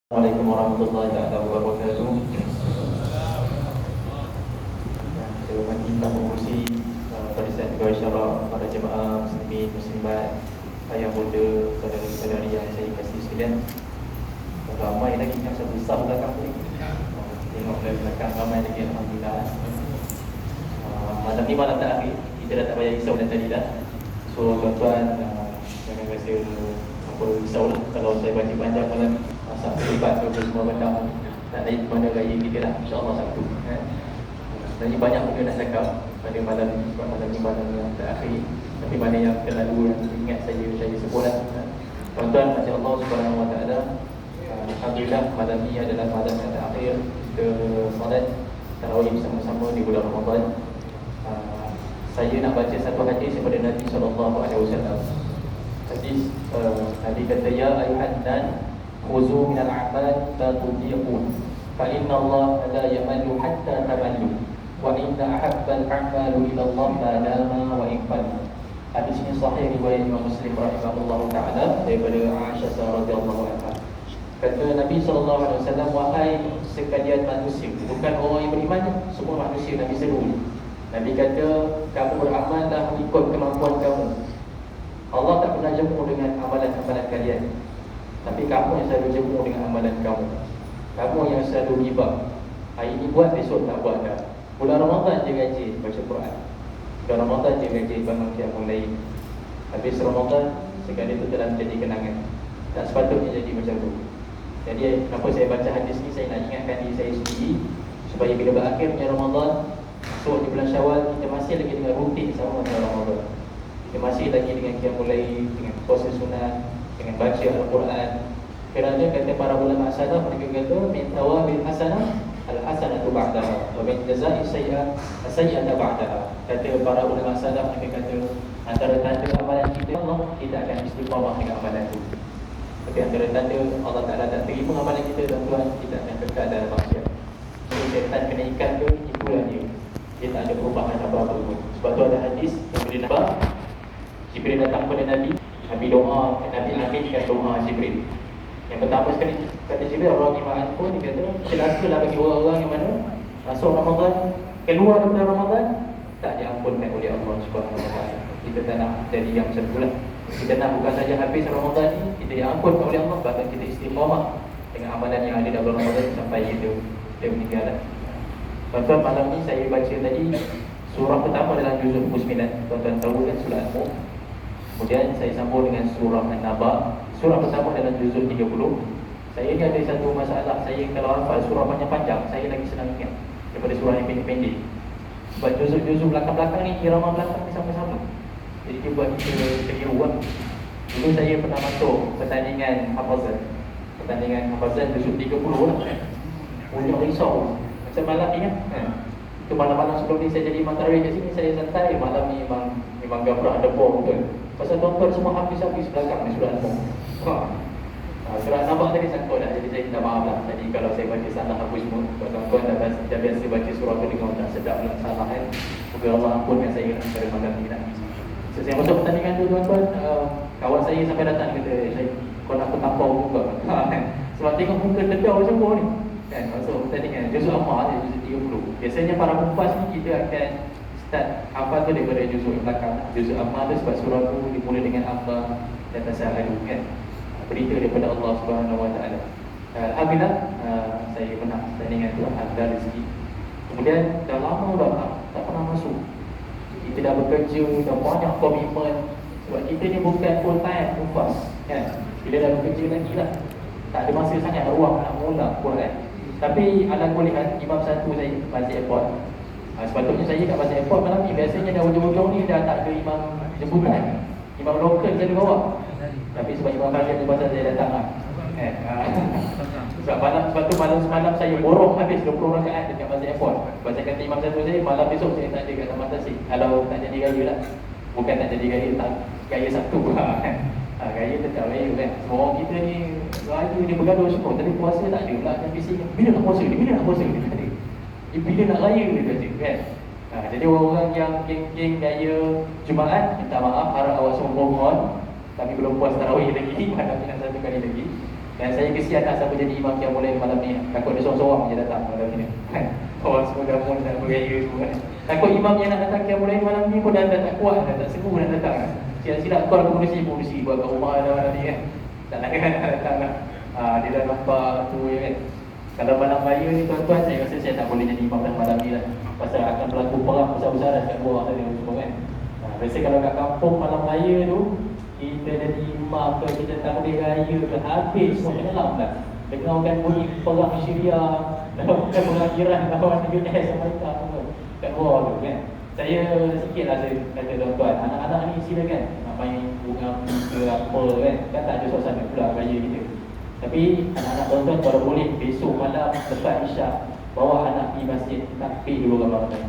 Assalamualaikum warahmatullahi wabarakatuh. Saya meminta mengurusi barisan pegawai syara para jemaah muslimin muslimat, ayah muda, saudara-saudari yang saya kasih sekalian. Ramai lagi yang saya besar belakang ni. Tengok dari belakang ramai lagi, alhamdulillah. Malam ni malam terakhir, kita dah tak payah risau dah tadi dah. So tuan-tuan jangan rasa apa risau lah kalau saya baca panjang malam ni. Masa terlibat ke semua benda tak lain mana raya kita lah, insyaAllah Sabtu Jadi banyak benda nak cakap pada malam ni malam yang terakhir. Tapi mana yang terlalu yang ingat saya sebut lah. Tuan-tuan, Masya Allah Subhanahu Wa Taala, alhamdulillah malam ni adalah malam yang terakhir kita solat tarawih bersama-sama di bulan Ramadan. Saya nak baca satu hadis daripada Nabi SAW. Hadis Nabi kata, ya ayuhan nas khuzu minal a'mal la tudiqun fa inna Allah la yamallu hatta tamallu wa inna ahabbal a'malu ila Allah ma dama wa infalla. Hadis ini sahih riwayat Imam Muslim rahimahullah taala daripada Aisyah radhiyallahu anha. Kata Nabi SAW, wahai sekalian manusia, bukan orang yang beriman, semua manusia Nabi seru. Nabi kata, kamu beramallah ikut kemampuan kamu. Allah tak pernah jemu dengan amalan-amalan kalian, tapi kamu yang selalu jemu dengan amalan kamu. Kamu yang selalu riba. Hari ini buat, besok tak buat dah. Bulan Ramadan je rajin baca Quran. Bulan Ramadan je rajin bangun qiyamul lail. Habis Ramadan, segala itu telah menjadi kenangan. Tak sepatutnya jadi macam tu. Jadi kenapa saya baca hadis ni, saya nak ingatkan diri saya sendiri, supaya bila berakhirnya Ramadan, masuk di bulan Syawal, kita masih lagi dengan rutin sama macam Ramadan. Kita masih lagi dengan qiyamul lail, dengan puasa sunat, dengan baca Al-Quran. Kerana kata para ulama salaf, mereka kata min thawabil hasanah al-hasanatu ba'daha wa min jazaa'i sayyi'atu ba'daha. Kata para ulama salaf, mereka kata antara tanda amalan kita, Allah tidak akan istiqamah dengan amalan itu. Tapi antara tanda Allah Ta'ala tak terima amalan kita, tuan-tuan, kita akan kekal dalam maksiat. Jadi syaitan kena ikat tu, itulah dia. Dia tak ada perubahan apa-apa pun. Sebab tu ada hadis yang boleh nampak, Jibril datang kepada Nabi, Nabi doa, Nabi akhirkan doa Jibril. Yang pertama sekali kata Jibril, orang iman pun dia kata, celakalah bagi orang-orang yang mana masuk Ramadan, keluar daripada Ramadan, tak diampunkan oleh Allah Subhanahu Wa Taala. Kita tak nak jadi yang macam itulah. Kita nak bukan saja habis Ramadan ni, kita diampunkan oleh Allah, bahkan kita istiqamah dengan amalan yang ada dalam Ramadan sampai kita meninggal. Tuan-tuan, malam ni saya baca tadi surah pertama dalam juzuk 9. Tuan-tuan tahu kan, surah Al-Mulk. Kemudian saya sambung dengan surah An-Naba, surah pertama dalam juzuk 30. Saya ni ada satu masalah, saya kalau hafal surah panjang-panjang, saya lagi senang ingat daripada surah yang pendek-pendek. Sebab juzuk-juzuk belakang-belakang ni, irama belakang ni sama-sama. Jadi dia buat kita keliru lah. Dulu saya pernah masuk pertandingan hafazan juzuk 30 lah. Punya risau. Macam malam ni kan, itu malam-malam sebelum ni saya jadi imam tarawih kat sini, saya santai. Malam ni memang gabrah ada bom betul. Pasal tuan-tuan semua habis-habis belakang ni surah Al-Mulk. Surah An-Naba tadi sangkut dah, jadi saya minta maaf lah. Jadi kalau saya baca salah apa semua, tuan-tuan dah biasa baca surah tu dengan tak sedap pula salah kan. Semoga Allah ampunkan saya pada malam ni lah. So, saya masuk pertandingan tu tuan-tuan, kawan saya sampai datang kata, kau nak aku tampau muka. Sebab tengok muka tedau macam mana ni kan, masuk pertandingan juzuk Amma dia juzuk 30. Biasanya para pengupas ni kita akan start hafal tu daripada juzuk belakang. Juzuk Amma tu sebab surah tu dimulai dengan Amma dan Tasa'adu kan, berita daripada Allah Subhanahu Wa Taala. Alhamdulillah saya menang pertandingan tu, alhamdulillah rezeki. Kemudian dah lama dah tak pernah masuk. Kita dah bekerja, dah banyak komitmen. Sebab kita ni bukan full time pengupas kan. Bila dah bekerja lagi lah, tak ada masa sangat ruang nak mula Quran. Tapi ala kulihan, imam satu saya Masjid Airport. Sepatutnya saya kat Masjid Airport malam ni. Biasanya dah hujung-hujung ni dah tak ada imam jemputan. Imam lokal saya bawa. Tapi sebab imam kajian tu pasal saya datang lah. Sebab tu malam semalam saya borong habis 20 rakaat dekat Masjid Airport. Sebab saya kata imam satu saya, malam besok saya tak ada kat Taman Tasik. Kalau tak jadi gaya lah. Bukan tak jadi gaya, tak gaya Sabtu lah kan. Gaya tetap raya kan. Semua orang kita ni raya dia bergaduh semua. Tapi puasa tak ada pula. Dan bising, bila nak puasa ni? Bila nak puasa ni? Bila nak raya ni kata kan. Jadi orang-orang yang geng-geng gaya Jumaat, minta maaf, harap awak semua mohon. Kami belum puas tarawih lagi, hadap nak satu kali lagi. Dan saya kesian nak siapa jadi imam yang boleh malam ni. Takut dia seorang-seorang je datang malam ni. Orang semua dah pun nak bergaya semua kan. Takut imam yang nak datang yang boleh malam ni pun dah tak kuat, dah tak seru nak datang. Silap-silap kau pengurusi buat kat rumah dah nanti kan. Tak nak nak datang lah. Dia dah nampak tu ya kan. Kalau malam raya ni tuan-tuan, saya rasa saya tak boleh jadi imam dah malam ni lah. Pasal akan berlaku perang besar-besaran kat luar tadi semua kan. Biasa kalau kat kampung malam raya tu, kita jadi imam ke, kita takbir raya ke, habis semua tenggelam dah. Dengarkan bunyi perang Syria, lawan perang Iran, lawan US Amerika semua kat luar tu kan. Saya sikit lah saya kata tuan-tuan, anak-anak ni silakan nak main bunga ke apa kan. Kan tak ada suasana pula raya kita. Tapi anak-anak tuan-tuan kalau boleh besok malam lepas Isyak bawa anak pergi masjid takbir dulu ramai-ramai.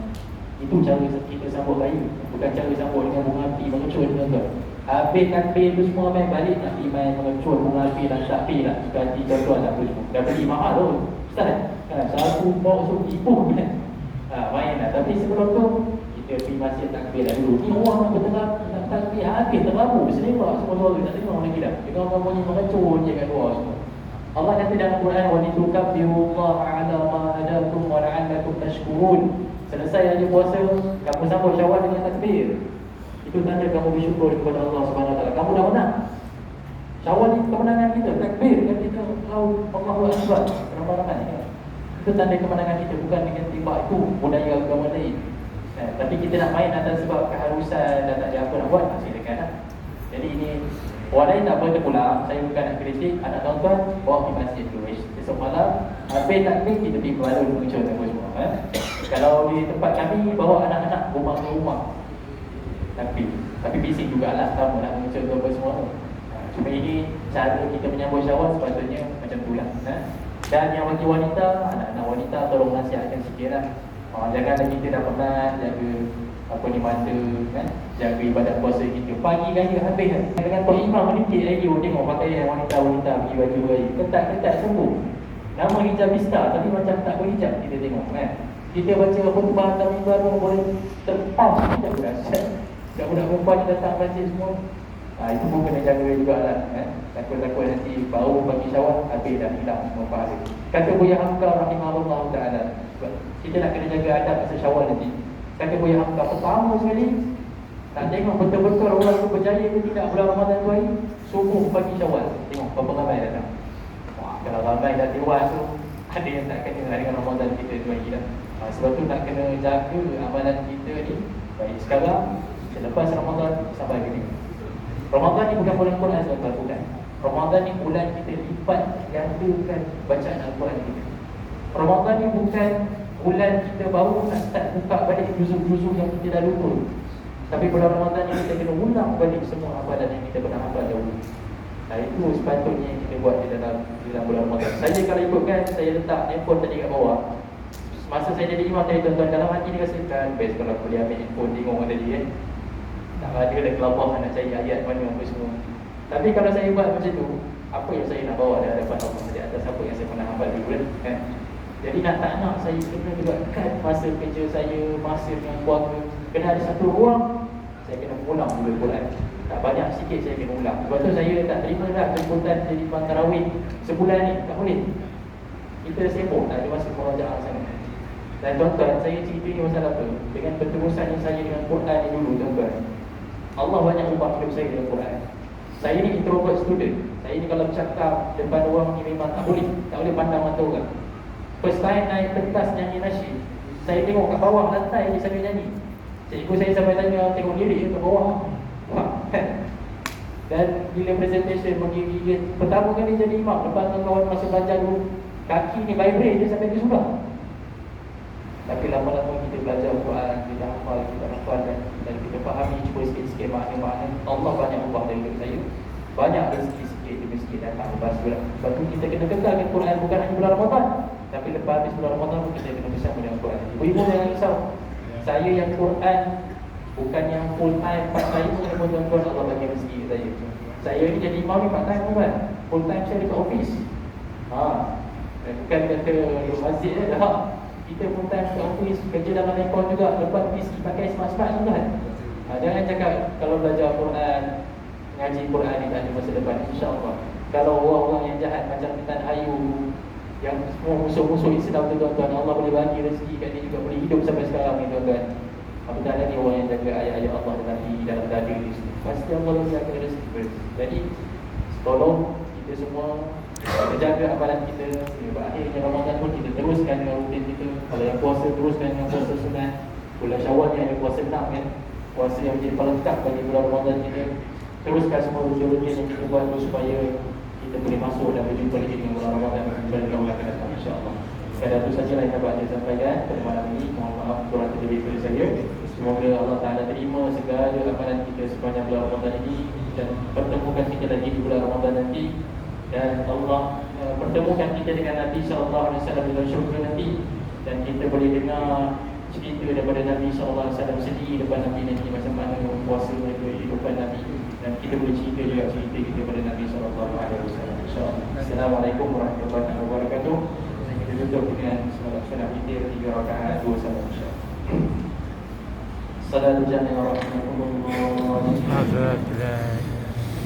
Itu cara kita sambut raya, bukan cara sambut dengan bunga api mengecun tuan-tuan. Habis takbir tu semua main balik nak pergi main mengecun bunga api dan takbir lah. Suka hati tuan-tuan tak boleh. Dah beli mahal tu Ustaz kan, satu box tu ibu kan. Main lah. Tapi sebelum tu kita pergi masjid takbir dah dulu. Ni orang nak bertengah nak takbir habis terlalu berselimpak semua suara tak dengar lagi dah. Dengar orang bunyi mengecun je kat luar semua. Allah kata dalam Quran, wa litukabbirullaha ala ma hadakum wa la'allakum tashkurun. Selesai hari puasa, kamu sambut Syawal dengan takbir. Itu tanda kamu bersyukur kepada Allah Subhanahu Wa Taala. Kamu dah menang. Syawal ni kemenangan kita, takbir kan kita tahu Allahu Akbar. Ramai-ramai kan. Itu tanda kemenangan kita, bukan dengan tiba itu budaya agama lain. Tapi kita nak main atas sebab keharusan dan tak ada apa nak buat, silakan lah. Jadi ini orang lain tak boleh terpulang. Saya bukan nak kritik. Anak tuan-tuan bawa pergi masjid dulu. Esok malam habis takbir kita pergi berbaloi mengucur apa semua Kalau di tempat kami bawa anak-anak rumah ke rumah tapi bising jugalah sama nak mengucur apa semua Cuma ini cara kita menyambut Syawal sepatutnya macam tu lah Dan yang bagi wanita, anak-anak wanita tolong nasihatkan sikit lah. Janganlah kita dah penat jaga apa ni mata kan, jaga ibadat puasa kita. Pagi raya habis kan. Dengan Tok Imam menitip lagi tengok pakaian wanita-wanita pergi baju raya. Ketat-ketat sembuh. Nama hijabista tapi macam tak berhijab kita tengok kan. Kita baca khutbah atau mimbar pun boleh terpam tak berasa. Budak-budak perempuan datang masjid semua. Itu pun kena jaga jugalah kan. Takut-takut nanti baru bagi Syawal habis dah hilang semua pahala. Kata Buya Hamka rahimahullah ta'ala, kita nak kena jaga adab masa Syawal nanti. Kata Buya Hamka, pertama sekali nak tengok betul-betul orang tu berjaya ke tidak bulan Ramadan tu hari, subuh pagi Syawal. Tengok berapa ramai datang. Kalau ramai dah tewas tu, ada yang tak kena dengan Ramadan kita tu hari dah. Sebab tu nak kena jaga amalan kita ni. Baik sekarang, selepas Ramadan sampai ke ni. Ramadan ni bukan bulan Quran sahaja, bukan. Ramadan ni bulan kita lipat gandakan bacaan Al-Quran kita. Ramadan ni bukan bulan kita baru nak start buka balik juzuk-juzuk yang kita dah lupa. Tapi bulan Ramadan ni kita kena ulang balik semua amalan yang kita pernah hafal dahulu. Itu sepatutnya kita buat di dalam bulan Ramadan. Saya kalau ikutkan, saya letak handphone tadi kat bawah. Masa saya jadi imam tadi tuan-tuan, dalam hati ni rasakan best kalau boleh ambil handphone tengok orang tadi kan. Tak ada dah kelabah nak cari ayat mana apa semua. Tapi kalau saya buat macam tu, apa yang saya nak bawa di hadapan Allah, di atas apa yang saya pernah hafal dulu kan. Jadi nak tak nak saya kena juga cut masa kerja saya, masa dengan keluarga. Kena ada satu ruang saya kena ulang dulu Quran. Tak banyak, sikit saya kena ulang. Sebab tu saya tak terima dah jemputan jadi imam tarawih sebulan ni, tak boleh. Kita sibuk, tak ada masa merajaah sana. Dan tuan-tuan, saya cerita ni masalah apa? Dengan berterusan saya dengan Quran ni dulu tuan-tuan, Allah banyak ubah hidup saya dengan Quran. Saya ni introvert student. Saya ni kalau bercakap depan orang ni memang tak boleh pandang mata orang. First time naik pentas nyanyi nasyid, saya tengok kat bawah lantai dia sambil nyanyi. Cikgu saya sampai tanya tengok lirik ke bawah. Dan bila presentation menggigit pertama kali jadi imam, lepas kawan masa belajar dulu, kaki ni vibrate dia sampai dia sudah. Tapi lama-lama kita belajar Quran, kita hafal dan kita fahami cuba sikit-sikit makna-makna. Allah banyak ubah dari hidup saya. Banyak rezeki sikit demi sikit datang lepas bulan. Sebab tu kita kena kekalkan Quran bukan hanya bulan Ramadan, tapi lepas habis bulan Ramadan pun kita kena bersama dengan Quran. Ibu-ibu jangan risau. Saya yang Quran bukan yang full time part time pun tuan-tuan, Allah bagi rezeki saya. Saya ni jadi imam ni part time bukan. Full time saya dekat office. Bukan kata di masjid je dah. Kita full time dekat office, kerja dalam rekod juga, lepas PC pakai smart-smart tu kan. Jangan cakap kalau belajar Quran, ngaji Quran ni tak ada masa depan. InsyaAllah Kalau orang-orang yang jahat macam Intan Ayu, yang semua musuh-musuh Islam tu tuan-tuan, Allah boleh bagi rezeki kat dia juga, boleh hidup sampai sekarang ni tuan-tuan. Apatah lagi orang yang jaga ayat-ayat Allah dalam dada dia, pasti Allah boleh jaga rezeki. Jadi tolong kita semua kita jaga amalan kita. Sebab akhirnya Ramadan pun kita teruskan dengan rutin kita. Kalau yang puasa, teruskan dengan puasa sunat. Bulan Syawal ni ada puasa 6 kan, puasa yang menjadi pelengkap bagi bulan Ramadan kita. Teruskan semua rutin-rutin yang kita buat supaya kita boleh masuk dan berjumpa lagi dengan bulan Ramadan bulan Ramadan akan datang, insya-Allah. Sekadar itu sajalah yang dapat saya sampaikan pada malam ini. Mohon maaf kurang terlebih daripada saya. Semoga Allah Ta'ala terima segala amalan kita sepanjang bulan Ramadan ini, dan pertemukan kita lagi di bulan Ramadan nanti. Dan Allah pertemukan kita dengan Nabi SAW di dalam syurga nanti. Dan kita boleh dengar cerita daripada Nabi SAW sendiri depan Nabi nanti, macam mana puasa mereka di depan Nabi. Dan kita boleh cerita juga cerita kita kepada Nabi SAW, insyaAllah. Assalamualaikum warahmatullahi wabarakatuh. Kita tutup dengan salat witir 3 rakaat 2 salam, insyaAllah. Salam jami'ah rahmatullah.